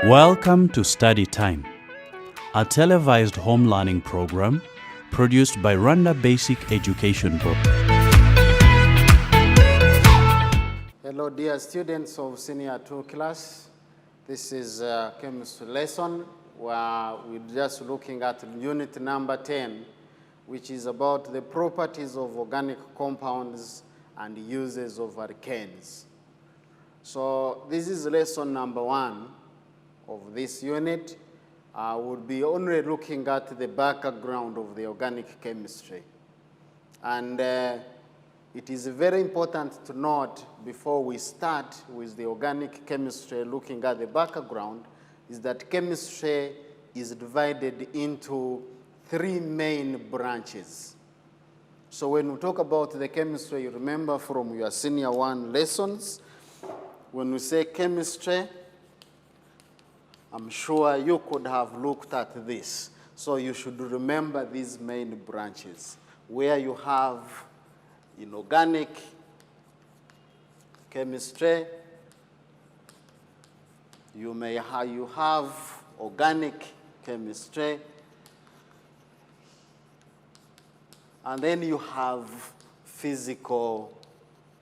Welcome to Study Time, a televised home learning program produced by Rwanda Basic Education Board. Hello, dear students of Senior 2 class. This is a chemistry lesson where we're just looking at unit number 10, which is about the properties of organic compounds and uses of alkanes. So this is lesson number 1 of this unit. We'll be only looking at the background of the organic chemistry. And it is very important to note before we start with the organic chemistry, looking at the background, is that chemistry is divided into 3 main branches. So when we talk about the chemistry, you remember from your senior 1 lessons, when we say chemistry, I'm sure you could have looked at this. So you should remember these main branches, where you have inorganic chemistry, you have organic chemistry, and then you have physical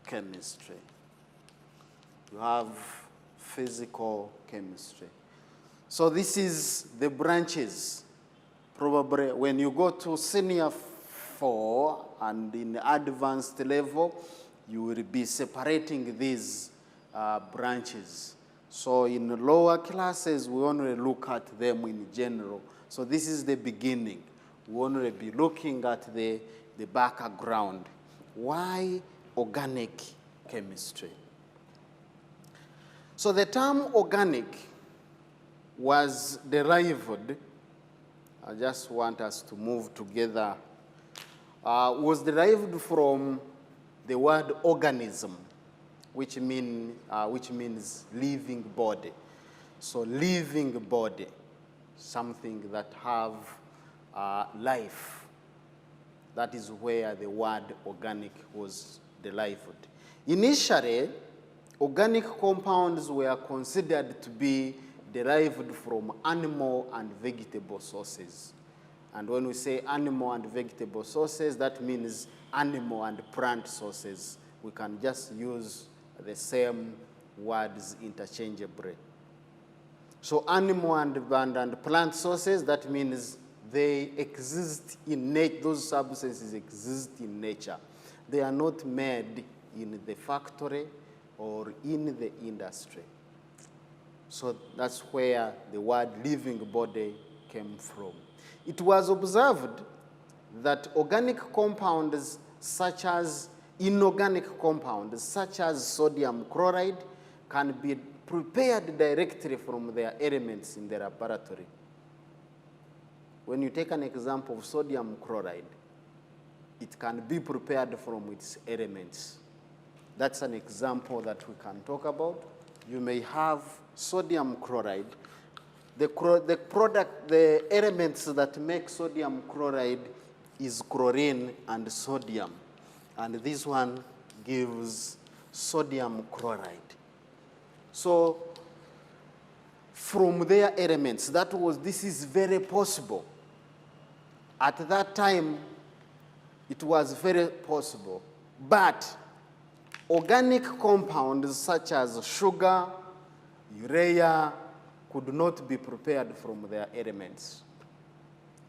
chemistry. You have physical chemistry. So this is the branches. Probably when you go to senior 4 and in advanced level, you will be separating these branches. So in lower classes, we only look at them in general. So this is the beginning. We only be looking at the background. Why organic chemistry? So the term organic was derived, I just want us to move together, was derived from the word organism, which means living body. So living body, something that have life. That is where the word organic was derived. Initially, organic compounds were considered to be derived from animal and vegetable sources. And when we say animal and vegetable sources, that means animal and plant sources. We can just use the same words interchangeably. So animal and plant sources, that means they exist in nature. Those substances exist in nature. They are not made in the factory or in the industry. So that's where the word living body came from. It was observed that organic compounds such as inorganic compounds such as sodium chloride can be prepared directly from their elements in the laboratory. When you take an example of sodium chloride, it can be prepared from its elements. That's an example that we can talk about. You may have sodium chloride. The elements that make sodium chloride is chlorine and sodium. And this one gives sodium chloride. So from their elements, this is very possible. At that time, it was very possible. But organic compounds such as sugar, urea, could not be prepared from their elements.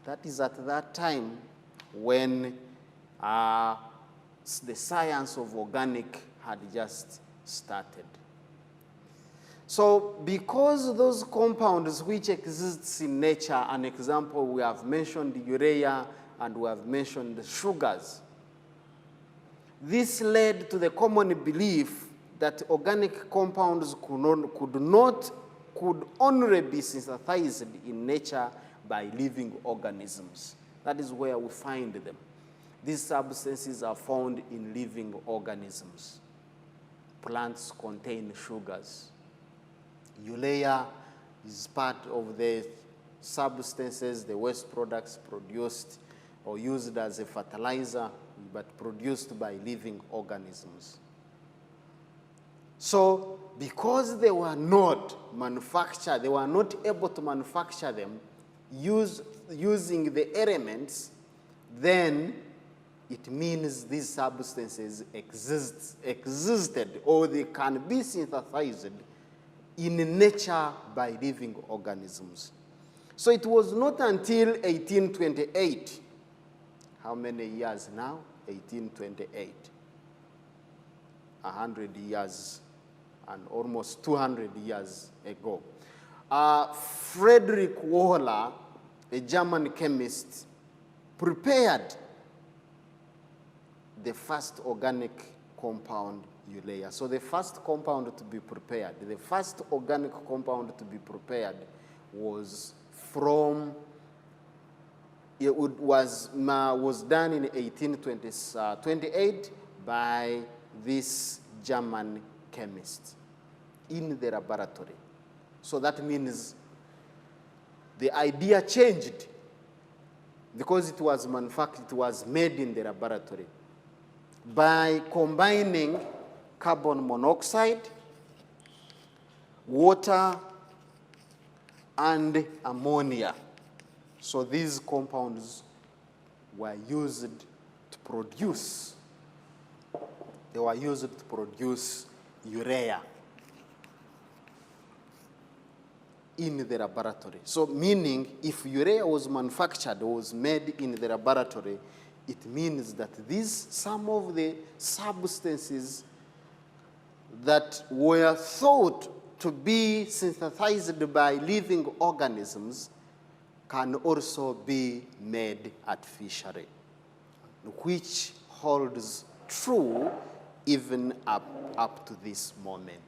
That is at that time when the science of organic had just started. So because those compounds which exist in nature, an example, we have mentioned urea and we have mentioned sugars. This led to the common belief that organic compounds could only be synthesized in nature by living organisms. That is where we find them. These substances are found in living organisms. Plants contain sugars. Urea is part of the substances, the waste products produced or used as a fertilizer, but produced by living organisms. So because they were not manufactured, they were not able to manufacture them using the elements, then it means these substances existed or they can be synthesized in nature by living organisms. So it was not until 1828, how many years now? 1828, 100 years and almost 200 years ago. Frederick Wöhler, a German chemist, prepared the first organic compound, urea. So the first compound to be prepared, the first organic compound to be prepared was from, it was done in 1828 by this German chemist in the laboratory. So that means the idea changed because it was manufactured, it was made in the laboratory by combining carbon monoxide, water, and ammonia. So these compounds were used to produce, they were used to produce urea in the laboratory. So meaning if urea was manufactured or was made in the laboratory, it means that some of the substances that were thought to be synthesized by living organisms can also be made artificially, which holds true even up to this moment.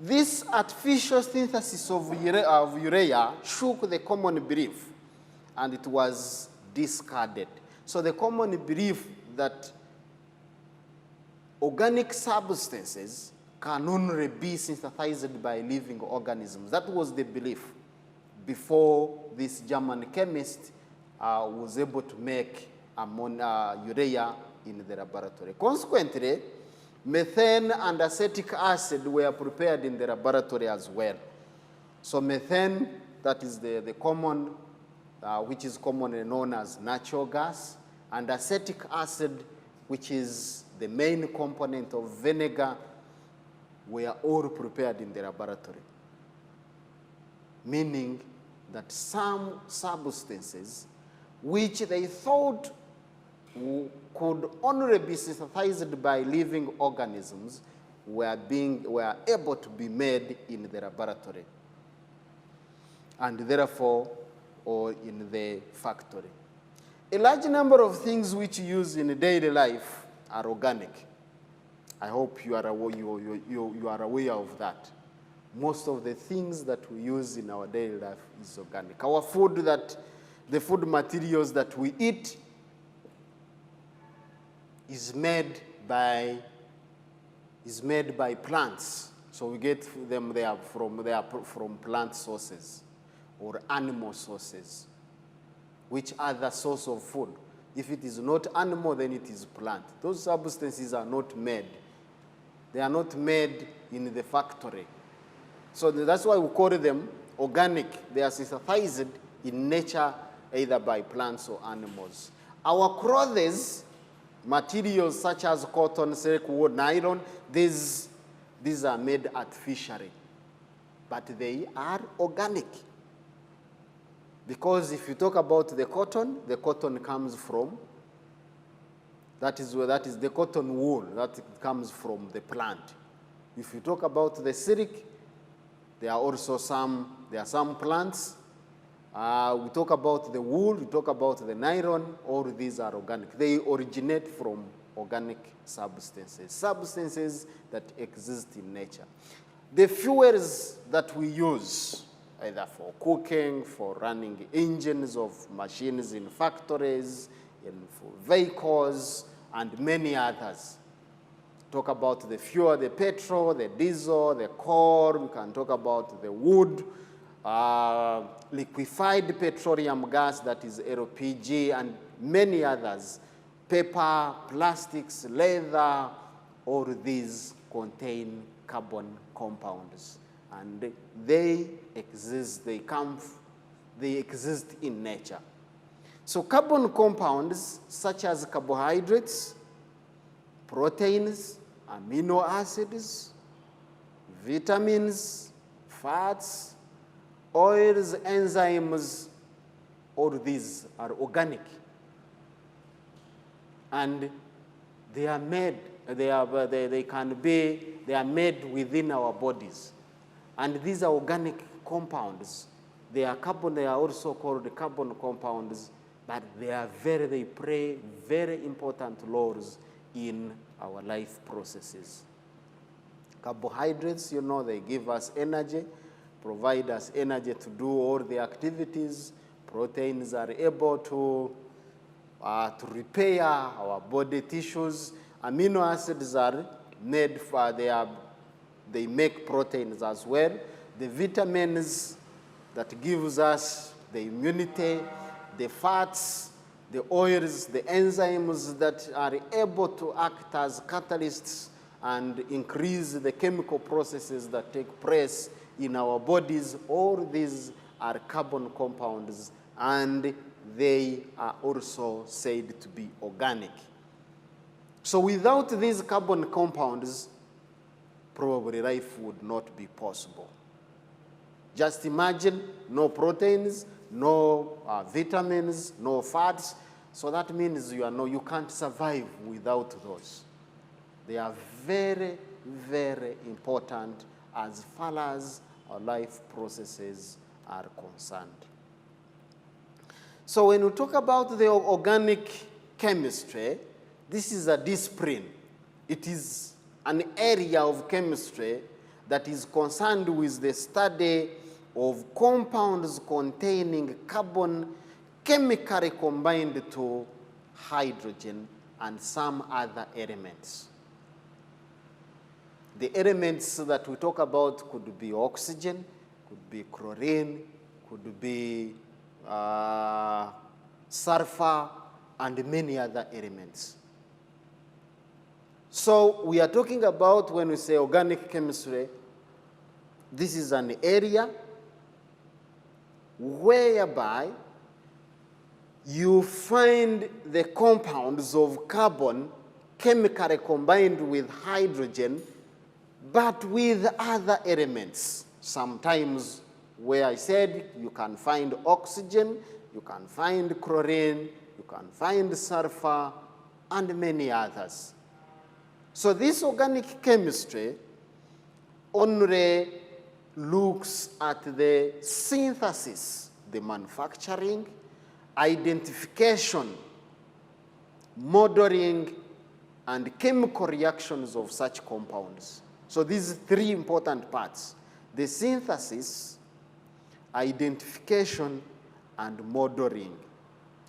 This artificial synthesis of urea shook the common belief, and it was discarded. So the common belief that organic substances can only be synthesized by living organisms. That was the belief before this German chemist was able to make urea in the laboratory. Consequently, methane and acetic acid were prepared in the laboratory as well. So methane, that is the common, which is commonly known as natural gas, and acetic acid, which is the main component of vinegar, were all prepared in the laboratory. Meaning that some substances which they thought could only be synthesized by living organisms were able to be made in the laboratory and therefore or in the factory. A large number of things which you use in daily life are organic. I hope you are aware of that. Most of the things that we use in our daily life is organic. Our food, the food materials that we eat is made by plants. So we get them from plant sources or animal sources. Which other source of food? If it is not animal, then it is plant. Those substances are not made. They are not made in the factory. So that's why we call them organic. They are synthesized in nature either by plants or animals. Our clothes, materials such as cotton, silk, wool, nylon, these are made artificially, but they are organic. Because if you talk about the cotton comes from, that is the cotton wool, that comes from the plant. If you talk about the silk, there are some plants. We talk about the wool, we talk about the nylon, all these are organic. They originate from organic substances that exist in nature. The fuels that we use, either for cooking, for running engines of machines in factories, for vehicles, and many others. Talk about the fuel, the petrol, the diesel, the coal, we can talk about the wood, liquefied petroleum gas, that is LPG, and many others. Paper, plastics, leather, all these contain carbon compounds, and they exist in nature. So carbon compounds such as carbohydrates, proteins, amino acids, vitamins, fats, oils, enzymes, all these are organic. And they are made, they are made within our bodies. And these are organic compounds. They are also called carbon compounds, but they play very important roles in our life processes. Carbohydrates, they give us energy, provide us energy to do all the activities. Proteins are able to repair our body tissues. Amino acids are made for, they make proteins as well. The vitamins that gives us the immunity, the fats, the oils, the enzymes that are able to act as catalysts and increase the chemical processes that take place in our bodies. All these are carbon compounds, and they are also said to be organic. So without these carbon compounds, probably life would not be possible. Just imagine no proteins, no vitamins, no fats. So that means you can't survive without those. They are very, very important as far as our life processes are concerned. So when we talk about the organic chemistry, this is a discipline. It is an area of chemistry that is concerned with the study of compounds containing carbon chemically combined to hydrogen and some other elements. The elements that we talk about could be oxygen, could be chlorine, could be sulfur, and many other elements. So we are talking about, when we say organic chemistry, this is an area whereby you find the compounds of carbon chemically combined with hydrogen, but with other elements. Sometimes, where I said you can find oxygen, you can find chlorine, you can find sulfur, and many others. So this organic chemistry only looks at the synthesis, the manufacturing, identification, modeling, and chemical reactions of such compounds. So these three important parts: the synthesis, identification, and modeling,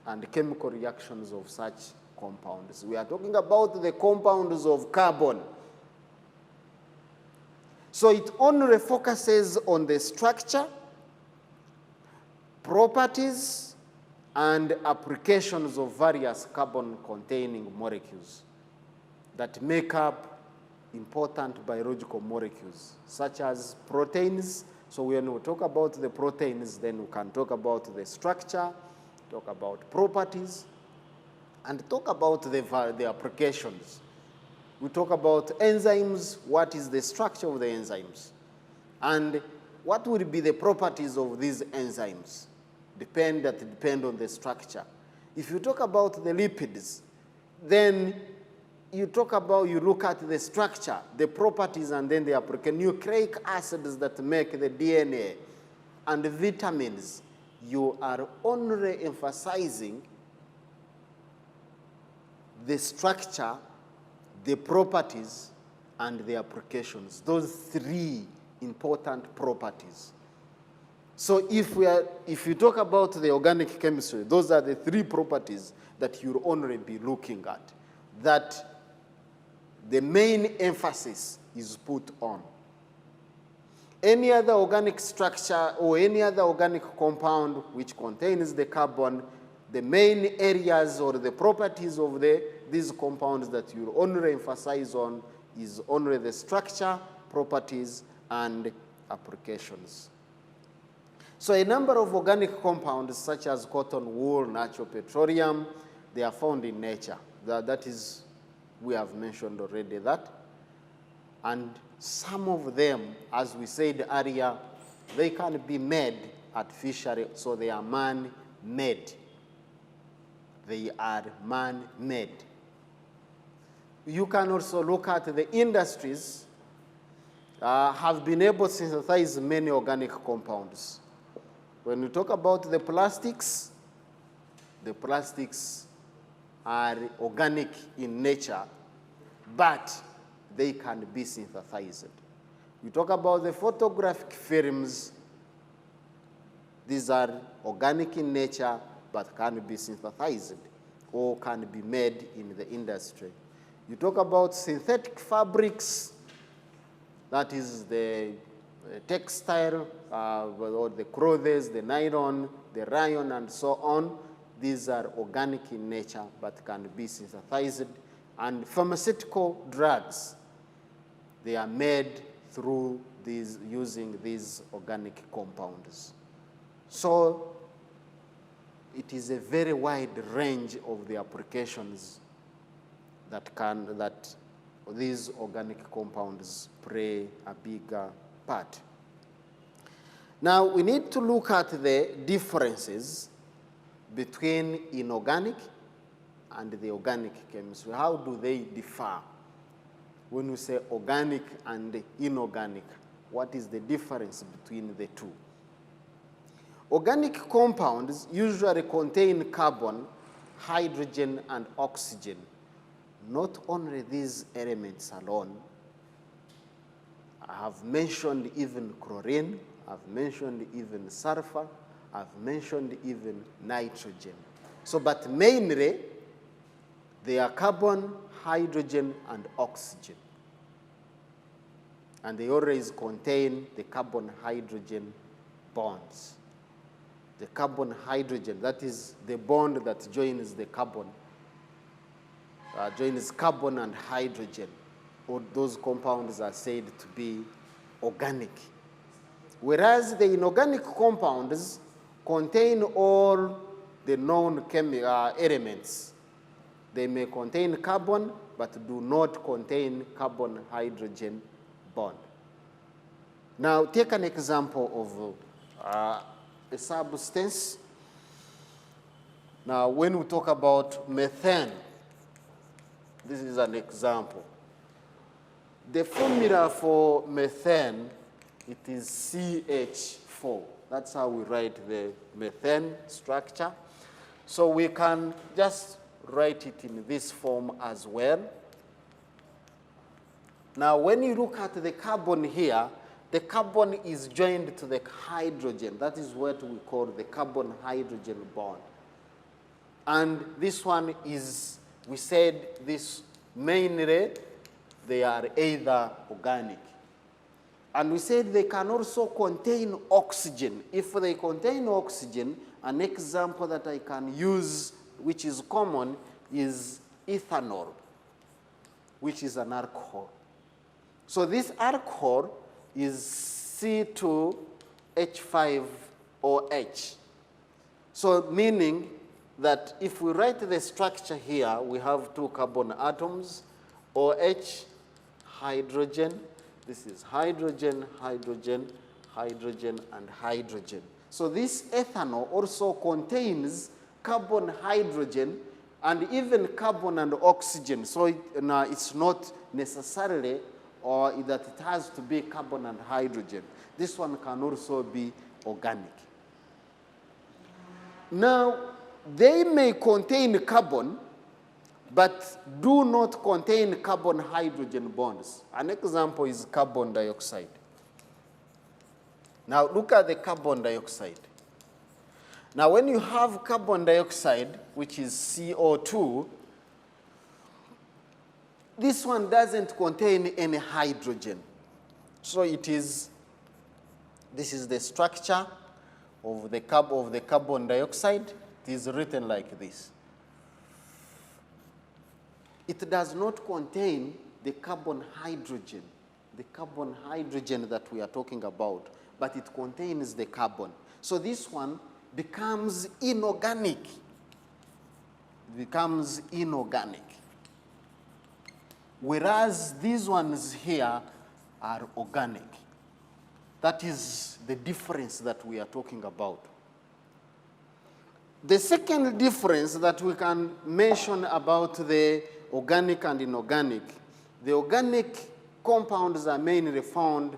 and chemical reactions of such compounds. We are talking about the compounds of carbon. So it only focuses on the structure, properties, and applications of various carbon-containing molecules that make up important biological molecules, such as proteins. So when we talk about the proteins, then we can talk about the structure, talk about properties, and talk about the applications. We talk about enzymes. What is the structure of the enzymes? And what will be the properties of these enzymes? Depend on the structure. If you talk about the lipids, then you look at the structure, the properties, and then the application. Nucleic acids that make the DNA and the vitamins, you are only emphasizing the structure, the properties, and the applications. Those three important properties. So if you talk about the organic chemistry, those are the three properties that you'll only be looking at, that the main emphasis is put on. Any other organic structure or any other organic compound which contains the carbon, the main areas or the properties of these compounds that you only emphasize on is only the structure, properties, and applications. So a number of organic compounds such as cotton, wool, natural petroleum, they are found in nature. That is, we have mentioned already that. And some of them, as we said earlier, they can be made artificially, so they are man-made. They are man-made. You can also look at the industries have been able to synthesize many organic compounds. When we talk about the plastics are organic in nature, but they can be synthesized. We talk about the photographic films. These are organic in nature, but can be synthesized or can be made in the industry. You talk about synthetic fabrics, that is the textile, or the clothes, the nylon, the rayon, and so on. These are organic in nature, but can be synthesized. And pharmaceutical drugs, they are made through using these organic compounds. So it is a very wide range of the applications that these organic compounds play a bigger part. Now we need to look at the differences between inorganic and the organic chemistry. How do they differ? When we say organic and inorganic, what is the difference between the two? Organic compounds usually contain carbon, hydrogen, and oxygen. Not only these elements alone. I have mentioned even chlorine, I've mentioned even sulfur, I've mentioned even nitrogen. So, but mainly, they are carbon, hydrogen, and oxygen. And they always contain the carbon-hydrogen bonds. The carbon-hydrogen, that is the bond that joins the carbon, joins carbon and hydrogen. All those compounds are said to be organic. Whereas the inorganic compounds contain all the known elements. They may contain carbon, but do not contain carbon-hydrogen bond. Now, take an example of a substance. Now, when we talk about methane, this is an example. The formula for methane, it is CH4. That's how we write the methane structure. So we can just write it in this form as well. Now, when you look at the carbon here, the carbon is joined to the hydrogen. That is what we call the carbon-hydrogen bond. And this one is, we said this mainly, they are either organic. And we said they can also contain oxygen. If they contain oxygen, an example that I can use, which is common, is ethanol, which is an alcohol. So this alcohol is C2H5OH. So meaning that if we write the structure here, we have two carbon atoms, OH, hydrogen. This is hydrogen, hydrogen, hydrogen, and hydrogen. So this ethanol also contains carbon, hydrogen, and even carbon and oxygen. So it's not necessarily or that it has to be carbon and hydrogen. This one can also be organic. Now, they may contain carbon, but do not contain carbon-hydrogen bonds. An example is carbon dioxide. Now, look at the carbon dioxide. Now, when you have carbon dioxide, which is CO2, this one doesn't contain any hydrogen. So this is the structure of the carbon dioxide. It is written like this. It does not contain the carbon hydrogen that we are talking about, but it contains the carbon. So this one becomes inorganic. Becomes inorganic. Whereas these ones here are organic. That is the difference that we are talking about. The second difference that we can mention about the organic and inorganic, the organic compounds are mainly found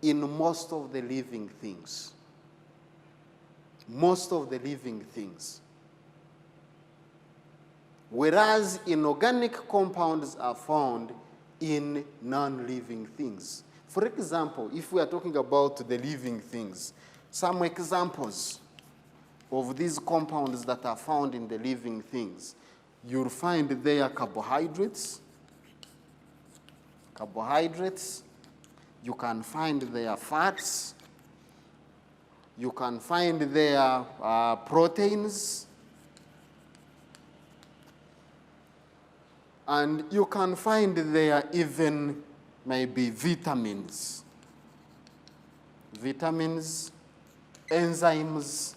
in most of the living things. Most of the living things. Whereas inorganic compounds are found in non-living things. For example, if we are talking about the living things, some examples of these compounds that are found in the living things, you'll find there carbohydrates. Carbohydrates. You can find there fats. You can find there proteins. And you can find there even maybe vitamins. Vitamins, enzymes,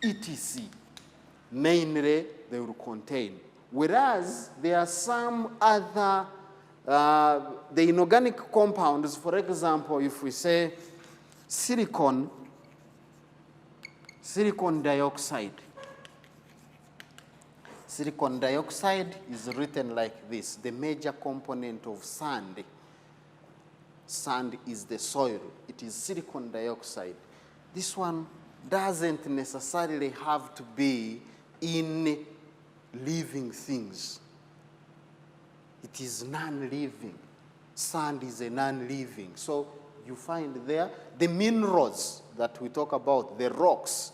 etc. Mainly they will contain. Whereas there are some other, the inorganic compounds, for example, if we say silicon dioxide. Silicon dioxide is written like this, the major component of sand. Sand is the soil. It is silicon dioxide. This one doesn't necessarily have to be in living things. It is non-living. Sand is a non-living. So you find there the minerals that we talk about, the rocks,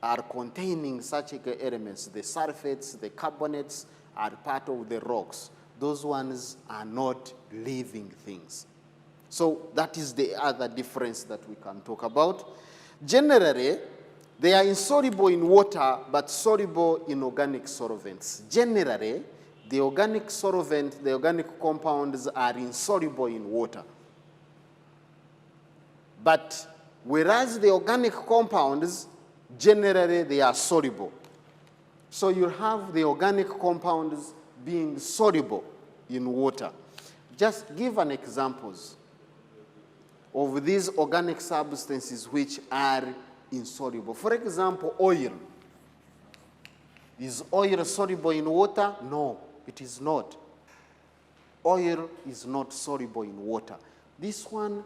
are containing such elements. The sulfates, the carbonates are part of the rocks. Those ones are not living things. So that is the other difference that we can talk about. Generally, they are insoluble in water, but soluble in organic solvents. Generally, the organic solvent, the organic compounds are insoluble in water. But whereas the organic compounds, generally they are soluble. So you have the organic compounds being soluble in water. Just give an examples of these organic substances which are insoluble. For example, oil. Is oil soluble in water? No, it is not. Oil is not soluble in water. This one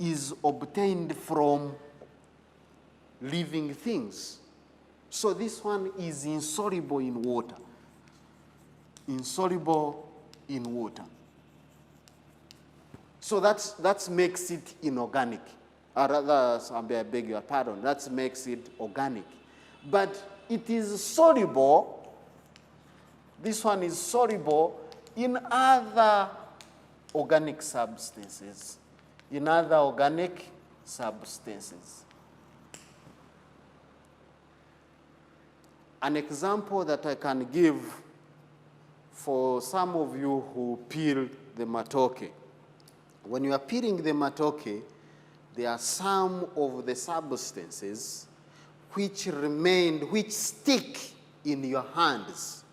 is obtained from living things. So this one is insoluble in water. Insoluble in water. So that makes it inorganic. Or rather, I beg your pardon, that makes it organic. But it is soluble, this one is soluble in other organic substances. In other organic substances. An example that I can give for some of you who peel the matoke. When you are peeling the matoke, there are some of the substances which remain, which stick in your hands,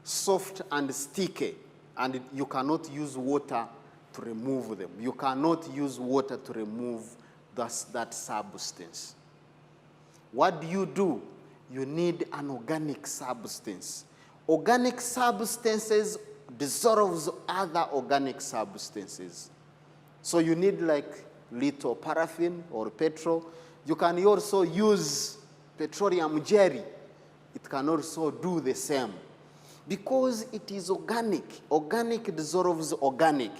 soft and sticky, and you cannot use water to remove them. You cannot use water to remove that substance. What do? You need an organic substance. Organic substances dissolves other organic substances. So you need like little paraffin or petrol. You can also use petroleum jelly. It can also do the same. Because it is organic. Organic dissolves organic.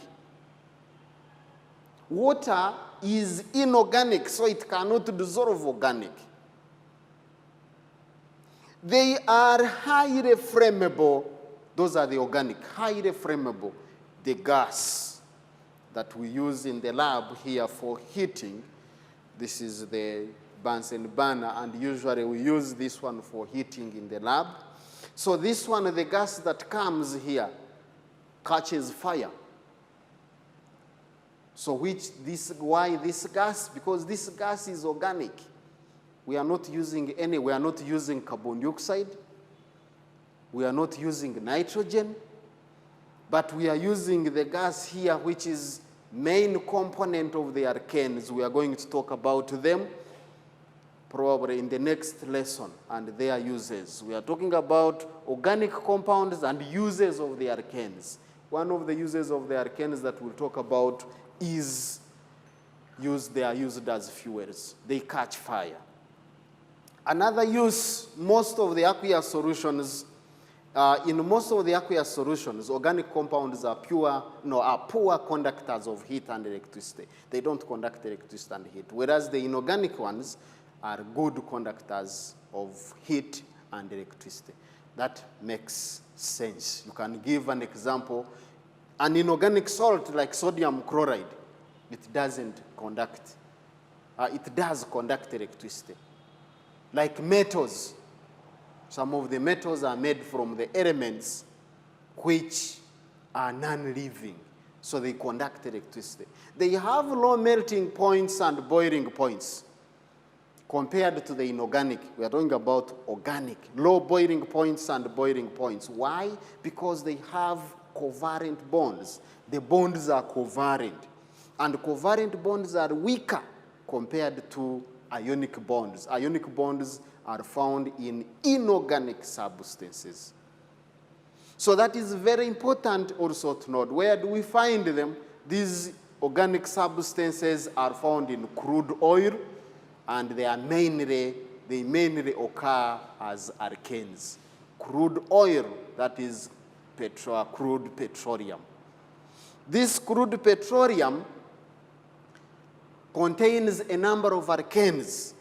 Water is inorganic, so it cannot dissolve organic. They are highly flammable. Those are the organic, highly flammable. The gas that we use in the lab here for heating, this is the Bunsen burner, and usually we use this one for heating in the lab. So this one, the gas that comes here, catches fire. So why this gas? Because this gas is organic. We are not using carbon dioxide. We are not using nitrogen. But we are using the gas here, which is main component of the alkanes. We are going to talk about them probably in the next lesson and their uses. We are talking about organic compounds and uses of the alkanes. One of the uses of the alkanes that we'll talk about is they are used as fuels. They catch fire. Another use, most of the aqueous solutions, organic compounds are poor conductors of heat and electricity. They don't conduct electricity and heat, whereas the inorganic ones are good conductors of heat and electricity. That makes sense. You can give an example. An inorganic salt like sodium chloride, it doesn't conduct. It does conduct electricity. Like metals, some of the metals are made from the elements which are non-living, so they conduct electricity. They have low melting points and boiling points compared to the inorganic. We are talking about organic, low boiling points and boiling points. Why? Because they have covalent bonds. The bonds are covalent, and covalent bonds are weaker compared to ionic bonds. Ionic bonds are found in inorganic substances. So that is very important also to note. Where do we find them? These organic substances are found in crude oil, and they mainly occur as alkanes. Crude oil, that is crude petroleum. This crude petroleum contains a number of alkanes.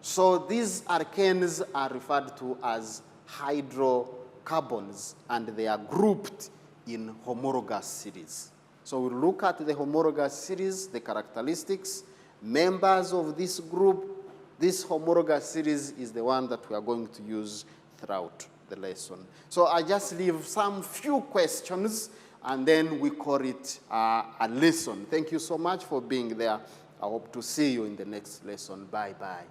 So these alkanes are referred to as hydrocarbons, and they are grouped in homologous series. So we'll look at the homologous series, the characteristics, members of this group. This homologous series is the one that we are going to use throughout the lesson. So I just leave some few questions, and then we call it a lesson. Thank you so much for being there. I hope to see you in the next lesson. Bye-bye.